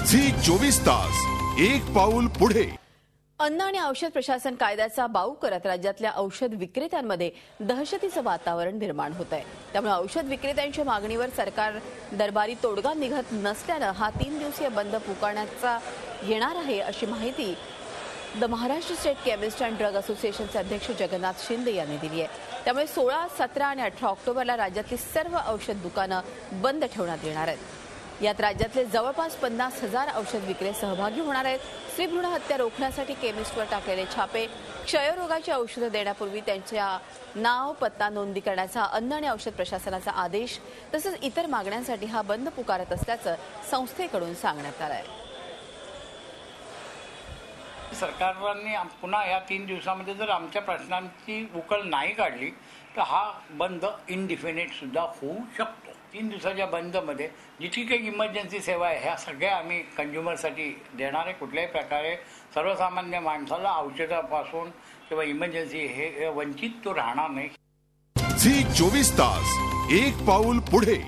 Zee 24 तास एक पाऊल पुढे। अन्न आणि औषध प्रशासन कायद्याचा बाऊ करत राज्यातल्या औषध विक्रेत्यांमध्ये दहशतीचं वातावरण निर्माण होत आहे। त्यामुळे औषध विक्रेत्यांच्या मागणीवर सरकार दरबारी तोडगा निघत नसल्यानं हा 3 दिवसीय बंद पुकारण्याचा येणार आहे, अशी माहिती the Maharashtra state chemist and drug असोसिएशनचे अध्यक्ष जगन्नाथ शिंदे यांनी दिली आहे। त्यामुळे 16, 17 आणि 18 ऑक्टोबरला राज्यातली सर्व औषध दुकानं बंद ठेवण्यात येणार आहेत। यात राज्यातले जवळपास 50,000 औषध विक्रेते सहभागी होणार आहेत। स्त्री भ्रूण हत्या रोखण्यासाठी केमिस्टवर टाकलेले छापे, क्षयरोगाची औषधं देण्यापूर्वी त्यांच्या नाव पत्ता नोंदणी करण्याचा अन्न आणि औषध प्रशासनाचा आदेश तसंच इतर मागण्यांसाठी हा बंद पुकारत असल्याचं संस्थेकडून सांगण्यात आलं आहे। सरकारने पुन्हा या 3 दिवसामध्ये जर आमच्या प्रश्नांची उकल नाही काढली तर हा बंद इनडिफिनिट सुद्धा होऊ शकतो। 3 दिवसाच्या बंदमध्ये जितकी काही इमर्जन्सी सेवा आहे ह्या सगळ्या आम्ही कंझ्युमरसाठी देणार आहे। कुठल्याही प्रकारे सर्वसामान्य माणसाला औषधापासून किंवा इमर्जन्सी हे वंचित तो राहणार नाही। झी 24 तास एक पाऊल पुढे।